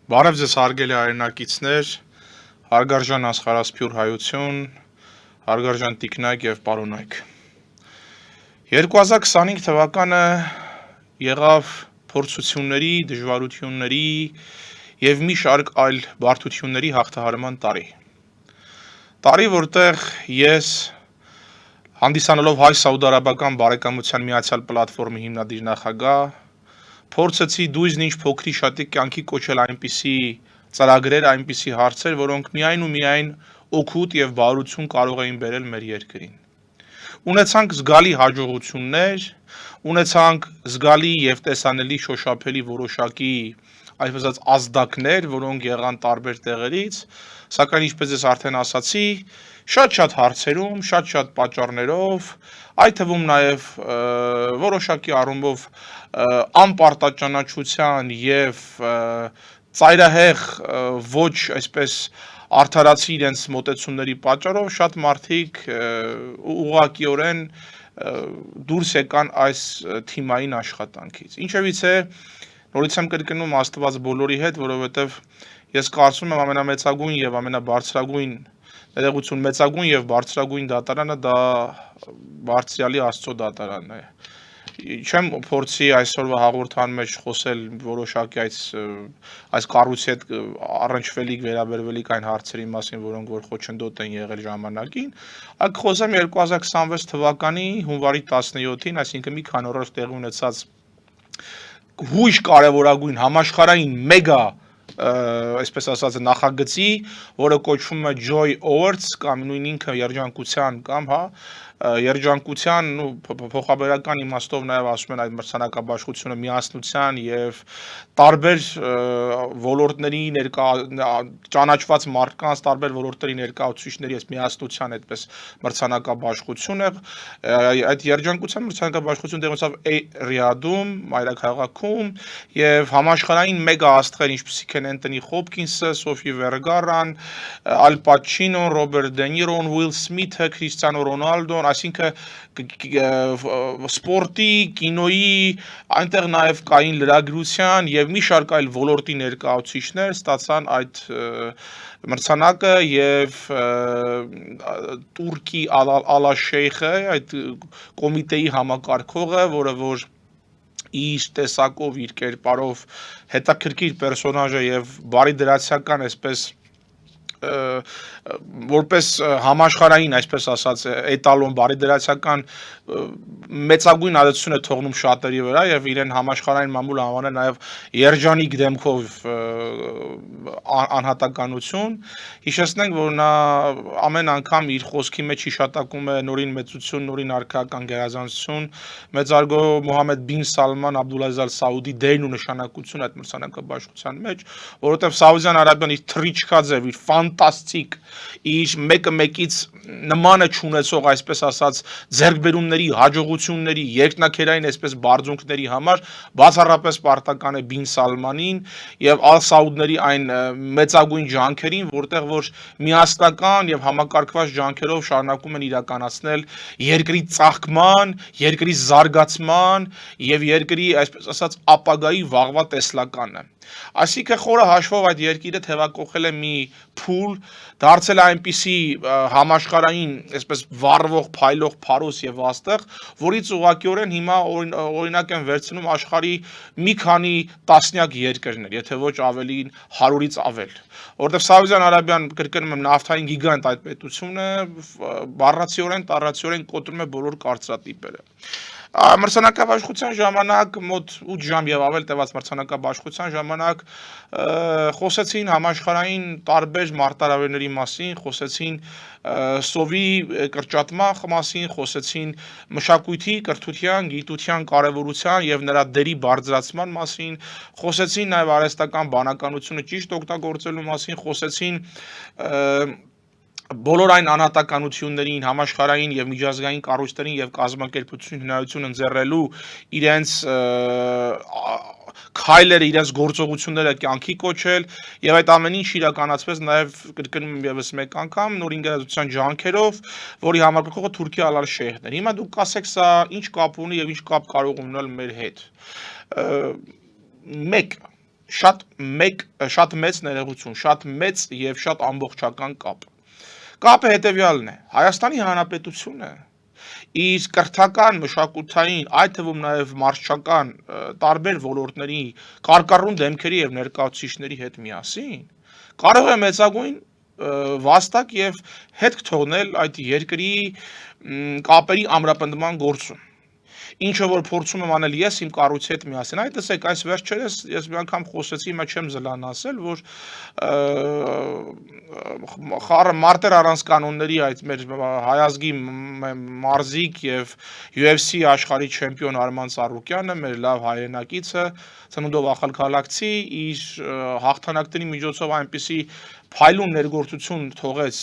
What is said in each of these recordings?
Բարև ձեզ հարգելի հայրենակիցներ, հարգարժան աշխարհասփյուր հայություն, հարգարժան տիկնայք եւ պարոնայք։ 2025 թվականը եղավ փորձությունների, դժվարությունների եւ մի շարք այլ բարդությունների հաղթահարման տարի։ Տարի, որտեղ ես հանդիսանալով հայ-սաուդարաբական բարեկամության միացյալ պլատֆորմի հիմնադիր նախագահ փորձեցի դույզն ինչ փոքրի շատի կյանքի կոչել այնպիսի ծրագրեր, այնպիսի հարցեր, որոնք միայն ու միայն օգուտ եւ բարություն կարող էին բերել մեր երկրին։ Ունեցանք զգալի հաջողություններ, ունեցանք զգալի եւ տեսանելի շոշափելի որոշակի, այսպես ասած, ազդակներ, որոնք եղան տարբեր տեղերից, սակայն ինչպես ես արդեն ասացի, շատ հարցերում, շատ պատճառներով, այդ թվում նաև որոշակի առումով անպարտաճանաչության եւ ծայրահեղ ոչ այսպես արդարացի իրենց մոտեցումների պատճառով շատ մարդիկ ուղղակիորեն դուրս եկան այս թիմային աշխատանքից։ Ինչևիցե նորից եմ կրկնում Աստված բոլորի հետ, որովհետև ես կարծում եմ ամենամեծագույն եւ ամենաբարձրագույն ներողություն մեծագույն եւ բարձրագույն դատարանը դա Բարձրյալի Աստծո դատարանն է։ Չեմ փորձի այսօրվա հաղորդման մեջ խոսել որոշակի այս կառույցի հետ առնչվելիք վերաբերվելիք այն հարցերի մասին, որոնք որ խոչընդոտ են եղել ժամանակին, այլ խոսեմ 2026 թվականի հունվարի 17-ին, այսինքն մի քանի օր տեղի ունեցած հույժ կարևորագույն համաշխարհային մեգա այսպես ասած նախագծի, որը կոչվում է Joy Awards կամ նույն ինքը երջանկության կամ երջանկության փոխաբերական իմաստով նաև ասում են այդ մրցանակաբաշխությունը միասնության եւ տարբեր ոլորտների ճանաչված մարդկանց տարբեր ոլորտների ներկայացուցիչների այս միասնության այդպես մրցանակաբաշխություն է այդ երջանկության մրցանակաբաշխությունը տեղի ունեցավ Ռիադում, մայրաքաղաքում եւ համաշխարհային մեգա աստղեր ինչպիսիք են Энտոնի Հոփքինսը, Սոֆի Վերգարան, Ալ Պաչինոն, Ռոբերտ Դե Նիրոն, Ուիլ Սմիթը, Քրիստիանո Ռոնալդոն, այսինքն սպորտի, կինոյի, այնտեղ նաև կային լրագրության եւ մի շարք այլ ոլորտի ներկայացուցիչներ ստացան այդ մրցանակը եւ Տուրքի Ալաշեյխը, այդ կոմիտեի համակարգողը, որը որ իր տեսակով, իր կերպարով հետաքրքիր պերսոնաժ է եւ բարի դրացիական այսպես որպես համաշխարհային, այսպես ասած, էտալոն բարի դրացիական մեծագույն ազդեցություն է թողնում շատերի վրա եւ իրեն համաշխարհային մամուլ անվանել նաեւ երջանիկ դեմքով անհատականություն։ Հիշեցնենք, որ նա ամեն անգամ իր խոսքի մեջ հիշատակում է նորին մեծություն, նորին արքայական գերազանցություն, մեծարգո Մոհամմեդ բին Սալման Աբդուլազիզ Ալ Սաուդի դերն ու նշանակություն այդ մրցանակաբաշխության մեջ, որովհետեւ Սաուդյան Արաբիան իր թռիչքած եւ իր ֆանտաստիկ իր մեկը մեկից նմանը չունեցող այսպես ասած ձեռքբերումների, հաջողությունների, երկնաքերային այսպես բարձունքների համար բացառապես պարտական է Բին Սալմանին եւ Ալ Սաուդների այն մեծագույն ջանքերին, որտեղ որ միասնական եւ համակարգված ջանքերով շարունակում են իրականացնել երկրի ծաղկման, երկրի զարգացման եւ երկրի այսպես ասած ապագայի վաղվա տեսլականը։ Այսինքն խորը հաշվով այդ երկիրը թևակողել է մի փուլ, դարձել է այնպիսի համաշխարհային, այսպես վառվող, փայլող փարոս եւ աստղ, որից ուղղակիորեն հիմա օրինակ են վերցնում աշխարհի մի քանի տասնյակ երկրներ, եթե ոչ ավելին 100-ից ավել, որովհետեւ Սաուդյան Արաբիան կրկնում եմ նավթային գիգանտ այդ պետությունը բառացիորեն, տառացիորեն կոտրում է բոլոր կարծրատիպերը։ Մրցանակաբաշխության ժամանակ մոտ 8 ժամ եւ ավել տևած մրցանակաբաշխության ժամանակ խոսեցին համաշխարհային տարբեր մարտահրավերների մասին, խոսեցին սովի կրճատման մասին, խոսեցին մշակույթի, կրթության, գիտության կարևորության եւ նրա դերի բարձրացման մասին, խոսեցին նաեւ արհեստական բանականությունը ճիշտ օգտագործելու մասին, խոսեցին բոլոր այն անհատականություններին, համաշխարհային եւ միջազգային կառույցներին եւ կազմակերպությունների հնարավորություն ընձեռելու իրենց քայլերը, իրենց գործողությունները կյանքի կոչել եւ այդ ամեն ինչ իրականացվեց նաեւ կրկնում եմ եւս մեկ անգամ նորին գերազանցության ջանքերով, որի համակարգողը Թուրքի Ալաշեյխն էր։ Հիմա դուք կասեք սա ինչ կապ ունի եւ ինչ կապ կարող ունենալ մեր հետ։ 1 շատ մեծ ներողություն, շատ մեծ եւ շատ ամբողջական կապ։ Կապը հետեւյալն է. Հայաստանի Հանրապետությունը իր կրթական, մշակութային, այդ թվում նաև մարզչական տարբեր ոլորտների կարկառուն դեմքերի եւ ներկայացուցիչների հետ միասին կարող է մեծագույն վաստակ եւ հետք թողնել այդ երկրի կապերի ամրապնդման գործում։ Ինչը որ փորձում եմ անել ես իմ կառույցի հետ միասին, այ տեսեք, այս վերջերս ես մի անգամ խոսեցի, հիմա չեմ զլան ասել, որ խառը մարտեր առանց կանոնների այդ մեր հայազգի մարզիկ եւ UFC աշխարհի չեմպիոն Արման Ծառուկյանը, մեր լավ հայրենակիցը, ծնունդով ախալքալակցի, իր հաղթանակների միջոցով այնպիսի փայլուն ներգործություն թողեց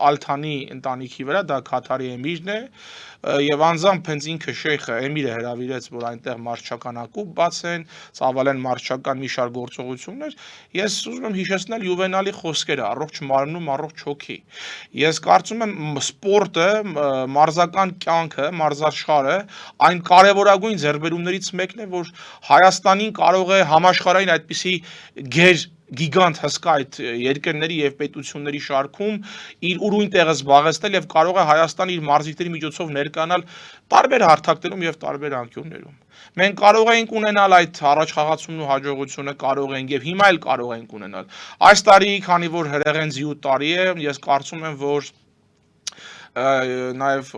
Ալթանի ընտանիքի վրա, դա Քաթարի էմիրն է, եւ անձամբ հենց ինքը շեյխը էմիրը հրավիրեց, որ այնտեղ մարզչական ակումբ բացեն, ծավալեն մարզչական մի շարք գործողություններ, ես ուզում եմ հիշեցնել Յուվենալի խոսքերը, առողջ մարմնում, առողջ հոգի։ Ես կարծում եմ սպորտը, մարզական կյանքը, մարզաշխարհը այն կարևորագույն ձեռքբերումներից մեկն է, որ Հայաստանին կարող է համաշխարհային այդպիսի գիգանտ հսկա այդ երկրների եւ պետությունների շարքում իր ուրույն տեղը զբաղեցնել եւ կարող է Հայաստանը իր մարզիկների միջոցով ներկայանալ տարբեր հարթակներում եւ տարբեր անկյուններում։ Մենք կարող ենք ունենալ այդ առաջխաղացումն ու հաջողությունը, կարող ենք եւ հիմա էլ կարող ենք ունենալ։ Այս տարի, քանի որ հրեղեն զիու տարի է, ես կարծում եմ, որ նաև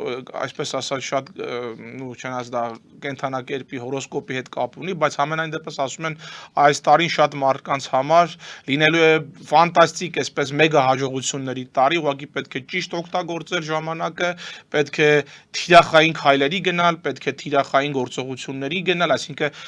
այսպես ասած շատ չնայած դա կենթանակերպի հորոսկոպի հետ կապ ունի, բայց համենայն դեպս ասում են այս տարին շատ մարդկանց համար լինելու է ֆանտաստիկ, այսպես մեգա հաջողությունների տարի, ուղղակի պետք է ճիշտ օգտագործել ժամանակը, պետք է թիրախային քայլերի գնալ, պետք է թիրախային գործողությունների գնալ, այսինքն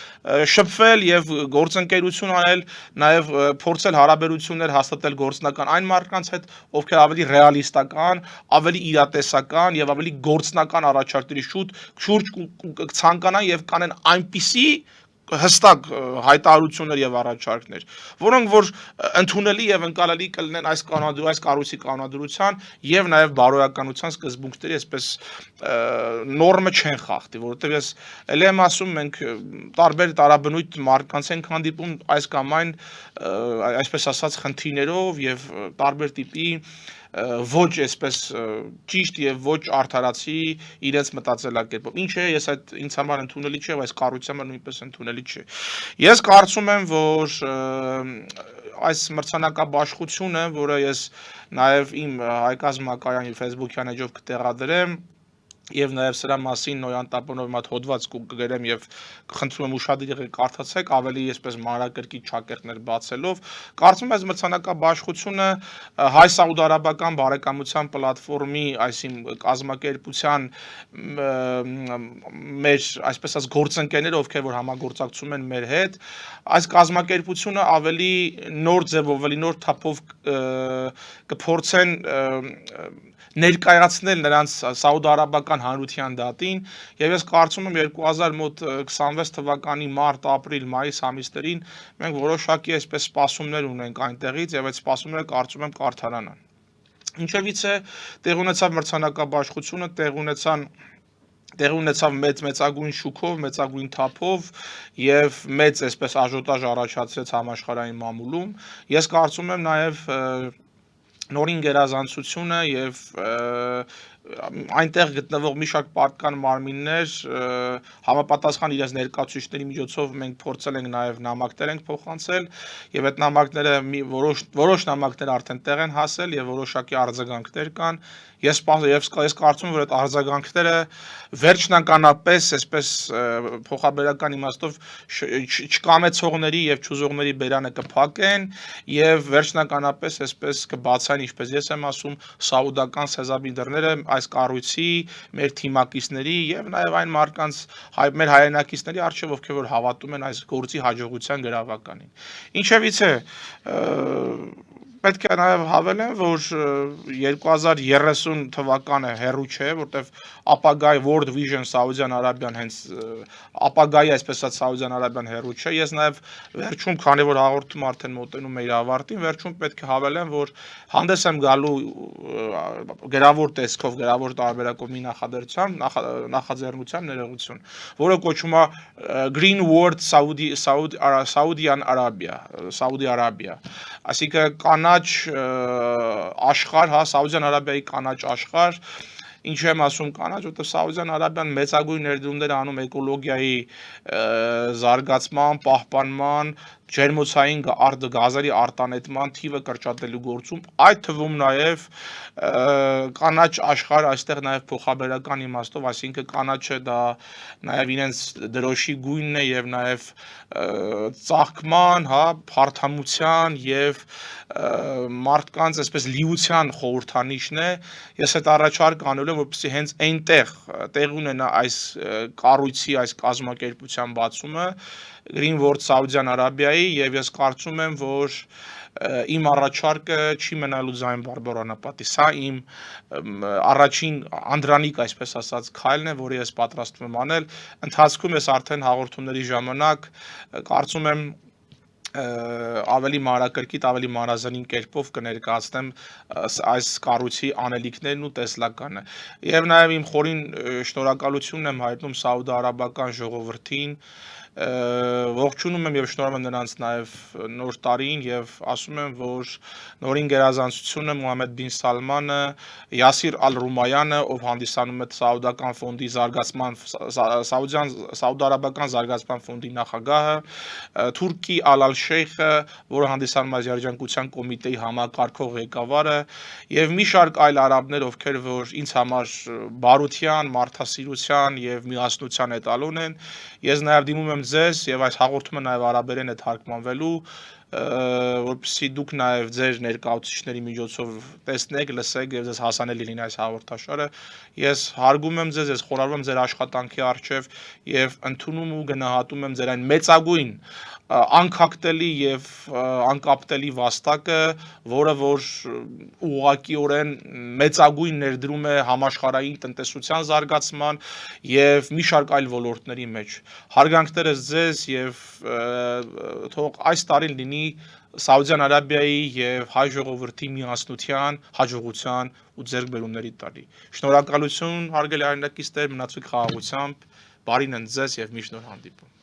շփվել եւ գործընկերություն անել, նաև փորձել հարաբերություններ հաստատել գործնական այն մարդկանց հետ, ովքեր ավելի ռեալիստական, ավելի իրատեսական եւ ավելի գործնական առաջարկների շուրջ կցանկանան եւ կանեն այնպիսի հստակ հայտարարություններ եւ առաջարկներ, որոնք որ ընդունելի եւ ընկալելի կլինեն այս կառույցի կանոնադրության եւ նաեւ բարոյականության սկզբունքների, այսպես նորմը չեն խախտի, որովհետեւ ես ել եմ ասում, մենք տարբեր տարաբնույթ մարդկանց ենք հանդիպում այս կամ այն, այսպես ասած, խնդիրներով եւ տարբեր տիպի ոչ այսպես ճիշտ եւ ոչ արդարացի իրենց մտածելակերպով։ Ինչը ես այդ ինձ համար ընդունելի չէ, բայց կառույցի համար նույնպես ընդունելի չէ։ Ես կարծում եմ, որ այս մրցանակաբաշխությունը, որը ես նաեւ իմ Հայկազմ Մակարյանի Facebook-յան էջով կտեղադրեմ, եւ նաեւ սրա մասին Նոյան Տապոնով մատ հոդված կգրեմ եւ խնդրում եմ ուշադիր եղեք կարդացեք ավելի այսպես մանրակրկիտ ճակերտներ բացելով կարծում եմ այս մրցանակաբաշխությունը հայ-սաուդարաբական բարեկամության պլատֆորմի այսին կազմակերպության մեր այսպես ասած գործընկերները ովքեր որ համագործակցում են մեր հետ այս կազմակերպությունը ավելի նոր ձևով ավելի նոր թափով կփորձեն ներկայացնել նրանց սաուդարաբական հանրության դատին եւ ես կարծում եմ 2026 թվականի մարտ, ապրիլ, մայիս ամիսներին մենք որոշակի այսպես սպասումներ ունենք այնտեղից եւ այդ սպասումները կարծում եմ կարդարանան։ Ինչևից է տեղ ունեցավ մրցանակաբաշխությունը, տեղ ունեցավ մեծագույն շուկով, մեծագույն թափով եւ մեծ այսպես աժոտաժ առաջացրեց համաշխարհային մամուլում։ Ես կարծում եմ նաեւ նորին գերազանցությունը եւ այնտեղ գտնվող մի շարք պատկան մարմիններ համապատասխան իրենց ներկայացուցիչների միջոցով մենք փորձել ենք նաեւ նամակներ ենք փոխանցել եւ այդ նամակները որոշ նամակներ արդեն տեղ են հասել եւ որոշակի արձագանքներ կան ես կարծում եմ որ այդ արձագանքները վերջնականապես այսպես փոխաբերական իմաստով չկամեցողների եւ չուզողների բերանը կփակեն եւ վերջնականապես այսպես կբացային ինչպես ես եմ ասում սաուդական սեզաբի դռները այս կառույցի մեր թիմակիցների եւ նաեւ այն մարդկանց մեր հայրենակիցների արժեվ ովքեր որ հավատում են այս գործի հաջողության գրավականին ինչևից է պետք է նաև հավելեմ, որ 2030 թվականը հեռու չէ, որտեվ ապագայի World Vision Saudi Arabian հենց ապագայի այսպես ասած Saudi Arabian հեռու չէ։ Ես նաև վերջում, քանի որ հաղորդումը արդեն մոտենում է իր ավարտին, վերջում պետք է հավելեմ, որ հանդես եմ գալու գրավոր տեսքով, գրավոր տարբերակով մի նախաձեռնությամբ ներողություն, որը կոչվում է Green World Saudi Arabia, այսինքն կանաչ աշխարհ, հա, Սաուդյան Արաբիայի կանաչ աշխարհ, ինչ եմ ասում կանաչ, որտեղ Սաուդյան Արաբիան մեծագույն ներդրումներ անում էկոլոգիայի զարգացման, պահպանման, ջերմոցային գազերի արտանետման թիվը կրճատելու գործում, այդ թվում նաև կանաչ աշխարհ այստեղ նաև փոխաբերական իմաստով, այսինքն կանաչը դա նաև իրենց դրոշի գույնն է եւ նաև ծաղկման, հա, փարթամության եւ մարդկանց այսպես լիության խորհրդանիշն է։ Ես այդ առաջարկ անել եմ, որպեսզի հենց այնտեղ տեղի ունենա այս կառույցի, այս կազմակերպության բացումը Green World Saudi Arabia-ի եւ ես կարծում եմ, որ իմ առաջարկը չի մնալու ձայն բարբառանապատի։ Սա իմ առաջին անդրանիկ, այսպես ասած, քայլն է, որը ես պատրաստվում եմ անել։ Ընթացքում ես արդեն հաղորդումների ժամանակ կարծում եմ ավելի մանրակրկիտ, ավելի մանրազնին կերպով կներկայացնեմ այս կառույցի անելիքներն ու տեսլականը։ Եվ նաև իմ խորին շնորհակալությունն եմ հայտնում Սաուդա-արաբական ժողովրդին, ողջունում եմ եւ շնորհում եմ նրանց նաև նոր տարին եւ ասում եմ, որ նորին գերազանցությունը Մոհամմեդ բին Սալմանը, Յասիր Ալ-Ռումայանը, ով հանդիսանում է Սաուդական ֆոնդի զարգացման Սաուդարաբական զարգացման ֆոնդի նախագահը, Թուրքի Ալ-Շեյխը, որը հանդիսանում է երջանկության կոմիտեի համակարգող ղեկավարը եւ մի շարք այլ արաբներ, ովքեր որ ինձ համար բարության, մարդասիրության եւ միասնության էտալոն են։ Ես նաև դիմում եմ ձեզ եւ այս հաղորդումը նաև արաբերեն է թարգմանվելու, որպեսզի դուք նաև ձեր ներկայացուցիչների միջոցով տեսնեք, լսեք եւ ձեզ հասանելի լինի այս հաղորդաշարը։ Ես հարգում եմ ձեզ, ես խոնարհվում եմ ձեր աշխատանքի առջև եւ ընդունում ու գնահատում եմ ձեր այն մեծագույն անկախտելի եւ անկապտելի վաստակը, որը որ ուղղակիորեն մեծագույն ներդրում է համաշխարհային տնտեսության զարգացման եւ մի շարք այլ ոլորտների մեջ։ Հարգանքներս ձեզ եւ թող այս տարին լինի Սաուդյան Արաբիայի եւ հայ ժողովրդի միասնության, հաջողության ու ձեռքբերումների տարի։ Շնորհակալություն, հարգելի հայրենակիցներ, մնացեք խաղաղությամբ, բարին ընդ ձեզ եւ միշտ նոր հանդիպում։